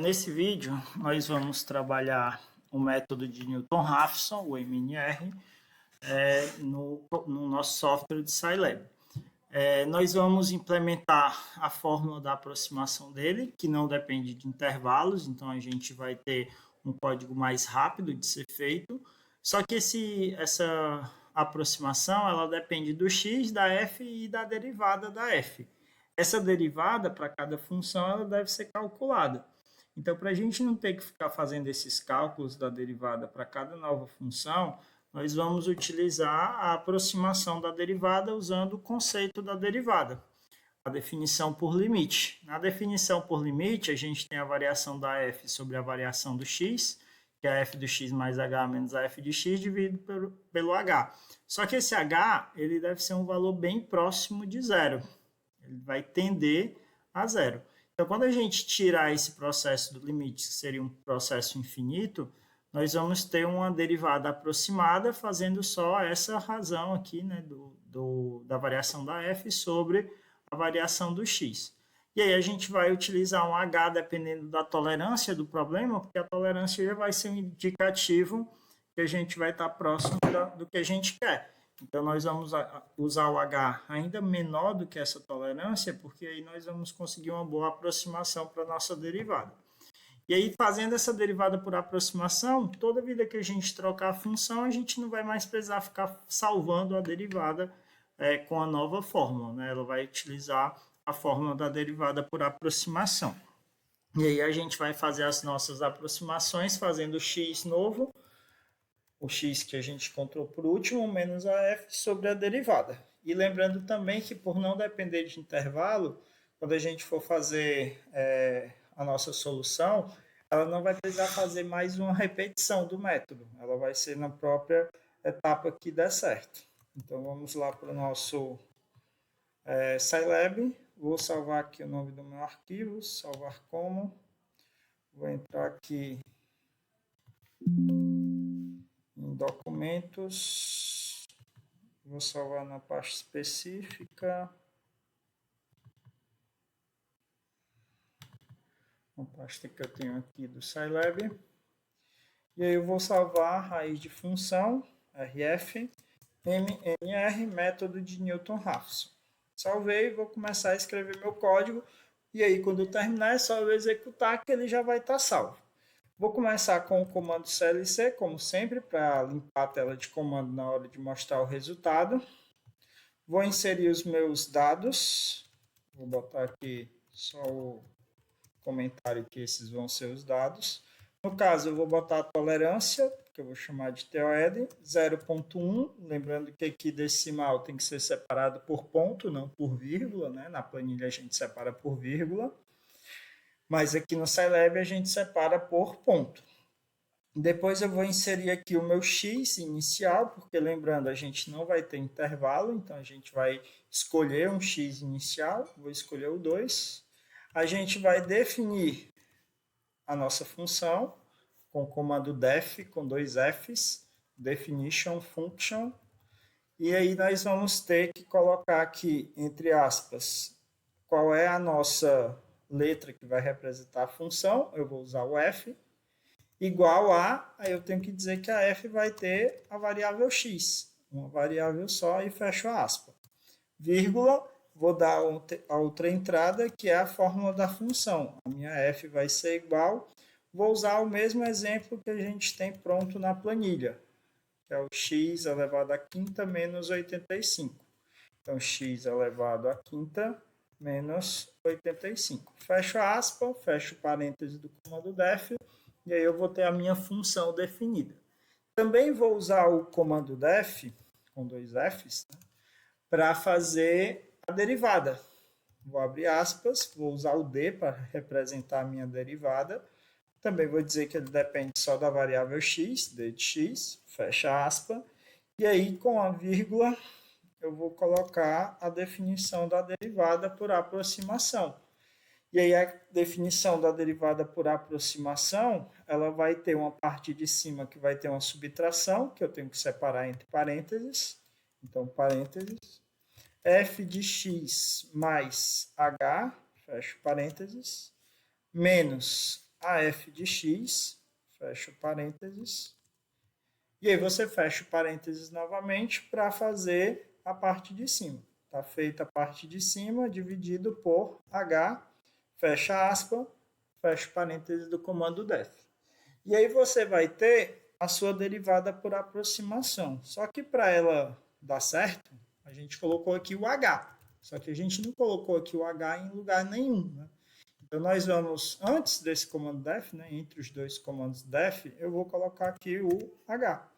Nesse vídeo, nós vamos trabalhar o método de Newton-Raphson, o MNR, no nosso software de Scilab. Nós vamos implementar a fórmula da aproximação dele, que não depende de intervalos, então a gente vai ter um código mais rápido de ser feito. Só que essa aproximação ela depende do x, da f e da derivada da f. Essa derivada, para cada função, ela deve ser calculada. Então, para a gente não ter que ficar fazendo esses cálculos da derivada para cada nova função, nós vamos utilizar a aproximação da derivada usando o conceito da derivada, a definição por limite. Na definição por limite, a gente tem a variação da f sobre a variação do x, que é a f do x mais h menos a f de x dividido pelo h. Só que esse h ele deve ser um valor bem próximo de zero. Ele vai tender a zero. Então, quando a gente tirar esse processo do limite, que seria um processo infinito, nós vamos ter uma derivada aproximada fazendo só essa razão aqui, né, da variação da f sobre a variação do x. E aí a gente vai utilizar um h dependendo da tolerância do problema, porque a tolerância já vai ser um indicativo que a gente vai estar próximo do que a gente quer. Então, nós vamos usar o h ainda menor do que essa tolerância, porque aí nós vamos conseguir uma boa aproximação para a nossa derivada. E aí, fazendo essa derivada por aproximação, toda vida que a gente trocar a função, a gente não vai mais precisar ficar salvando a derivada com a nova fórmula, né? Ela vai utilizar a fórmula da derivada por aproximação. E aí, a gente vai fazer as nossas aproximações fazendo o x novo, o x que a gente encontrou por último, menos a f sobre a derivada. E lembrando também que, por não depender de intervalo, quando a gente for fazer a nossa solução, ela não vai precisar fazer mais uma repetição do método. Ela vai ser na própria etapa que der certo. Então, vamos lá para o nosso Scilab. Vou salvar aqui o nome do meu arquivo, salvar como. Vou entrar aqui em documentos, vou salvar na pasta específica, uma pasta que eu tenho aqui do Scilab, e aí eu vou salvar a raiz de função, rf, mnr, método de Newton-Raphson. Salvei, vou começar a escrever meu código, e aí quando eu terminar é só eu executar que ele já vai estar salvo. Vou começar com o comando clc, como sempre, para limpar a tela de comando na hora de mostrar o resultado. Vou inserir os meus dados. Vou botar aqui só o comentário que esses vão ser os dados. No caso, eu vou botar a tolerância, que eu vou chamar de TOED, 0.1. Lembrando que aqui decimal tem que ser separado por ponto, não por vírgula, né? Na planilha a gente separa por vírgula. Mas aqui no Scilab a gente separa por ponto. Depois eu vou inserir aqui o meu x inicial, porque lembrando, a gente não vai ter intervalo, então a gente vai escolher um x inicial, vou escolher o 2. A gente vai definir a nossa função com o comando def, com 2 f's, definition function, e aí nós vamos ter que colocar aqui, entre aspas, qual é a nossa letra que vai representar a função, eu vou usar o f, igual a, aí eu tenho que dizer que a f vai ter a variável x, uma variável só e fecho a aspa. Vírgula, vou dar a outra entrada, que é a fórmula da função. A minha f vai ser igual, vou usar o mesmo exemplo que a gente tem pronto na planilha, que é o x elevado à quinta menos 85. Então, x elevado à quinta menos 85. Fecho a aspa, fecho o parêntese do comando def, e aí eu vou ter a minha função definida. Também vou usar o comando def, com 2 f's, né, para fazer a derivada. Vou abrir aspas, vou usar o d para representar a minha derivada. Também vou dizer que ele depende só da variável x, d de x, fecha aspa. E aí, com a vírgula, eu vou colocar a definição da derivada por aproximação. E aí a definição da derivada por aproximação, ela vai ter uma parte de cima que vai ter uma subtração, que eu tenho que separar entre parênteses. Então, parênteses. F de x mais h, fecho parênteses, menos AF de x, fecha o parênteses, e aí você fecha o parênteses novamente para fazer a parte de cima. Está feita a parte de cima, dividido por H, fecha aspa, fecha o parênteses do comando def. E aí você vai ter a sua derivada por aproximação. Só que para ela dar certo, a gente colocou aqui o H. Só que a gente não colocou aqui o H em lugar nenhum, né? Então, nós vamos, antes desse comando def, né, entre os dois comandos def, eu vou colocar aqui o H.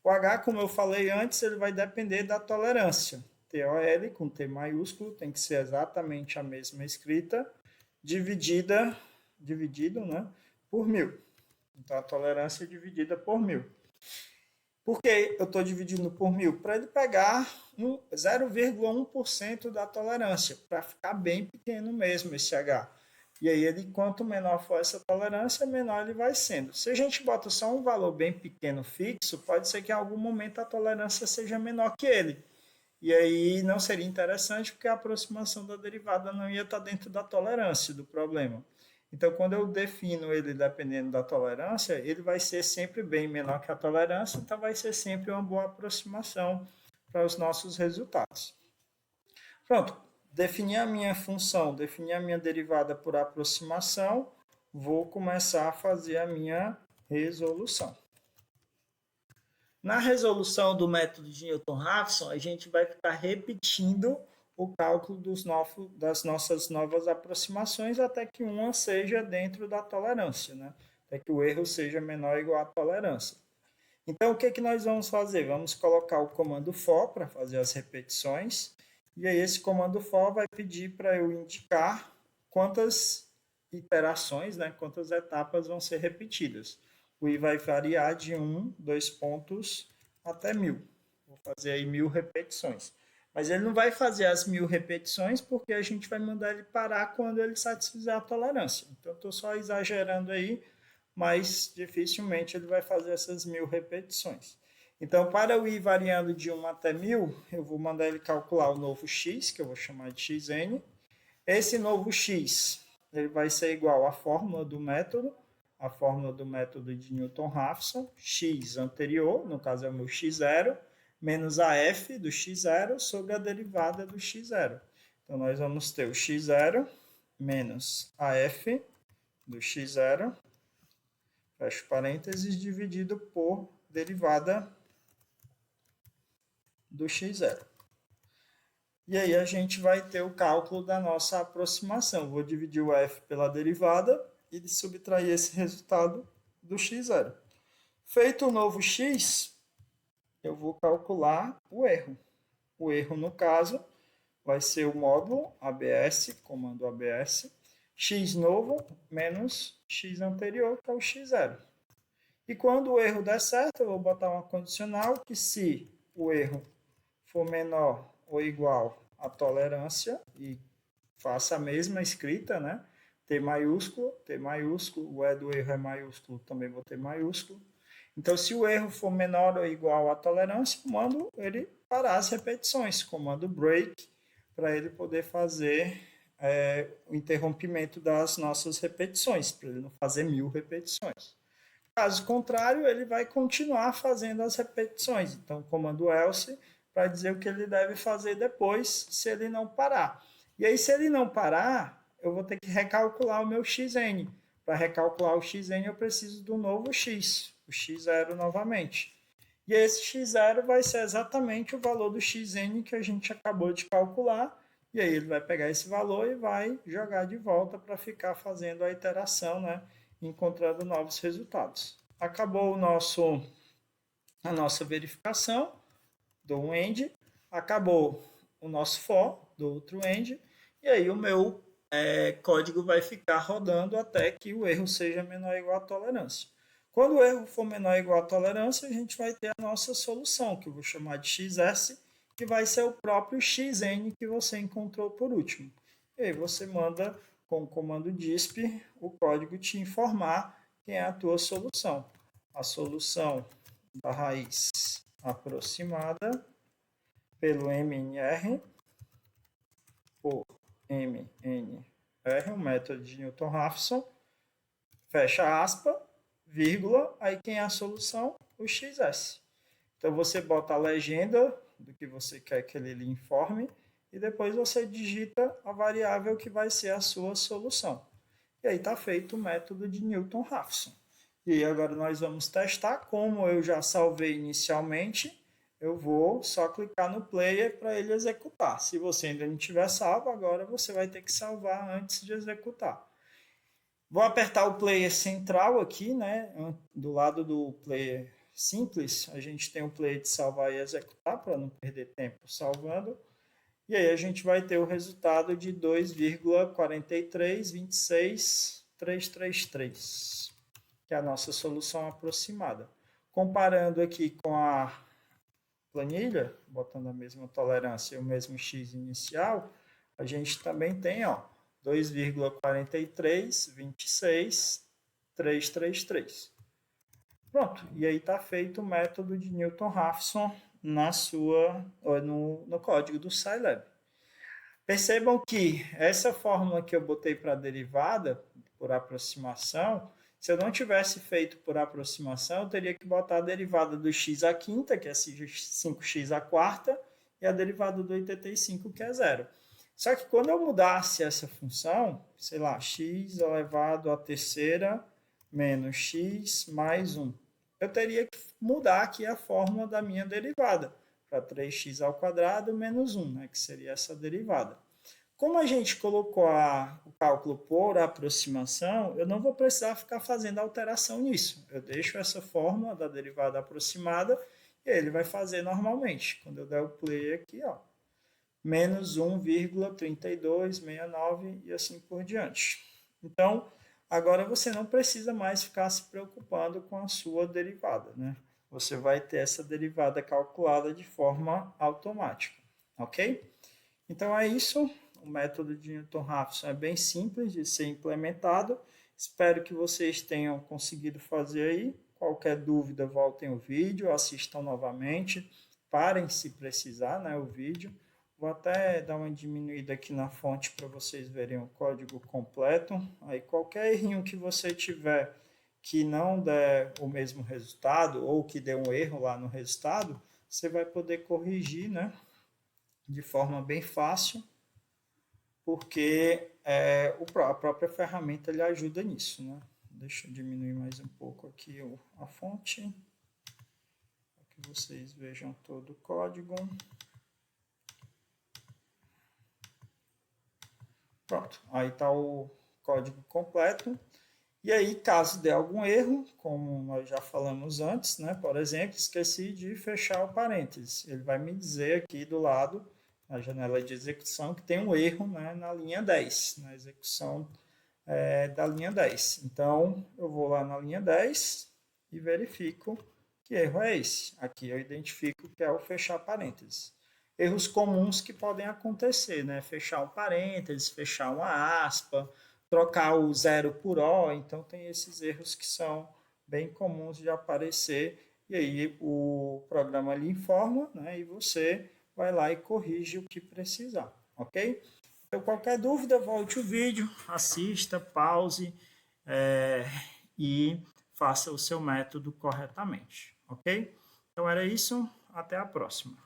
O H, como eu falei antes, ele vai depender da tolerância. TOL com T maiúsculo tem que ser exatamente a mesma escrita, dividido, né, por 1000. Então, a tolerância é dividida por 1000. Por que eu estou dividindo por 1000? Para ele pegar 0,1% da tolerância, para ficar bem pequeno mesmo esse H. E aí, quanto menor for essa tolerância, menor ele vai sendo. Se a gente bota só um valor bem pequeno fixo, pode ser que em algum momento a tolerância seja menor que ele. E aí não seria interessante, porque a aproximação da derivada não ia estar dentro da tolerância do problema. Então, quando eu defino ele dependendo da tolerância, ele vai ser sempre bem menor que a tolerância, então vai ser sempre uma boa aproximação para os nossos resultados. Pronto, defini a minha função, defini a minha derivada por aproximação, vou começar a fazer a minha resolução. Na resolução do método de Newton-Raphson, a gente vai ficar repetindo o cálculo das nossas novas aproximações até que uma seja dentro da tolerância, né? Até que o erro seja menor ou igual à tolerância. Então, o que nós vamos fazer? Vamos colocar o comando for para fazer as repetições. E aí, esse comando for vai pedir para eu indicar quantas iterações, né, quantas etapas vão ser repetidas. O i vai variar de 1, 2 pontos até 1000. Vou fazer aí 1000 repetições. Mas ele não vai fazer as 1000 repetições porque a gente vai mandar ele parar quando ele satisfizer a tolerância. Então, estou só exagerando aí, mas dificilmente ele vai fazer essas 1000 repetições. Então, para o i variando de 1 até 1000, eu vou mandar ele calcular o novo x, que eu vou chamar de xn. Esse novo x ele vai ser igual à fórmula do método, a fórmula do método de Newton-Raphson, x anterior, no caso é o meu x0, menos a f do x0 sobre a derivada do x0. Então, nós vamos ter o x0 menos a f do x0, fecha parênteses, dividido por derivada do x0. E aí a gente vai ter o cálculo da nossa aproximação. Vou dividir o f pela derivada e subtrair esse resultado do x0. Feito o novo x, eu vou calcular o erro. O erro, no caso, vai ser o módulo ABS, comando ABS, x novo menos x anterior, que é o x0. E quando o erro der certo, eu vou botar uma condicional que se o erro for menor ou igual à tolerância, e faça a mesma escrita, né? T maiúsculo, o E do erro é maiúsculo, também vou ter maiúsculo. Então, se o erro for menor ou igual à tolerância, eu mando ele parar as repetições, comando break, para ele poder fazer o interrompimento das nossas repetições, para ele não fazer 1000 repetições. Caso contrário, ele vai continuar fazendo as repetições. Então, comando else para dizer o que ele deve fazer depois, se ele não parar. E aí, se ele não parar, eu vou ter que recalcular o meu xn. Para recalcular o xn, eu preciso do novo x, o x0 novamente. E esse x0 vai ser exatamente o valor do xn que a gente acabou de calcular. E aí ele vai pegar esse valor e vai jogar de volta para ficar fazendo a iteração, né? Encontrando novos resultados. Acabou a nossa verificação do end, acabou o nosso for do outro end, e aí o meu código vai ficar rodando até que o erro seja menor ou igual à tolerância. Quando o erro for menor ou igual à tolerância, a gente vai ter a nossa solução, que eu vou chamar de xs, que vai ser o próprio xn que você encontrou por último. E aí você manda com o comando disp o código te informar quem é a tua solução. A solução da raiz aproximada pelo MNR por MNR, o método de Newton-Raphson, fecha aspa, vírgula, aí quem é a solução? O XS. Então você bota a legenda do que você quer que ele lhe informe e depois você digita a variável que vai ser a sua solução. E aí está feito o método de Newton-Raphson. E agora nós vamos testar. Como eu já salvei inicialmente, eu vou só clicar no player para ele executar. Se você ainda não tiver salvo, agora você vai ter que salvar antes de executar. Vou apertar o player central aqui, né? Do lado do player simples, a gente tem o player de salvar e executar, para não perder tempo salvando. E aí a gente vai ter o resultado de 2,4326333, que é a nossa solução aproximada. Comparando aqui com a planilha, botando a mesma tolerância e o mesmo x inicial, a gente também tem 2,4326333. Pronto, e aí está feito o método de Newton-Raphson no código do Scilab. Percebam que essa fórmula que eu botei para a derivada, por aproximação, se eu não tivesse feito por aproximação, eu teria que botar a derivada do x à quinta, que é 5x à quarta, e a derivada do 85, que é zero. Só que quando eu mudasse essa função, sei lá, x elevado à terceira menos x mais 1, eu teria que mudar aqui a fórmula da minha derivada para 3x ao quadrado menos 1, né, que seria essa derivada. Como a gente colocou o cálculo por aproximação, eu não vou precisar ficar fazendo alteração nisso. Eu deixo essa fórmula da derivada aproximada e ele vai fazer normalmente. Quando eu der o play aqui, menos 1,3269 e assim por diante. Então, agora você não precisa mais ficar se preocupando com a sua derivada, né? Você vai ter essa derivada calculada de forma automática, ok? Então é isso. O método de Newton-Raphson é bem simples de ser implementado. Espero que vocês tenham conseguido fazer aí. Qualquer dúvida, voltem o vídeo, assistam novamente, parem se precisar, né, o vídeo. Vou até dar uma diminuída aqui na fonte para vocês verem o código completo. Aí qualquer errinho que você tiver que não der o mesmo resultado ou que dê um erro lá no resultado, você vai poder corrigir, né, de forma bem fácil, porque a própria ferramenta lhe ajuda nisso, né? Deixa eu diminuir mais um pouco aqui a fonte, para que vocês vejam todo o código. Pronto, aí está o código completo. E aí, caso dê algum erro, como nós já falamos antes, né? Por exemplo, esqueci de fechar o parênteses. Ele vai me dizer aqui do lado, na janela de execução, que tem um erro, né, na linha 10, na execução da linha 10. Então, eu vou lá na linha 10 e verifico que erro é esse. Aqui eu identifico que é o fechar parênteses. Erros comuns que podem acontecer, né? Fechar um parênteses, fechar uma aspa, trocar o zero por O, então tem esses erros que são bem comuns de aparecer, e aí o programa lhe informa, né, e você vai lá e corrige o que precisar, ok? Então, qualquer dúvida, volte o vídeo, assista, pause e faça o seu método corretamente, ok? Então, era isso, até a próxima.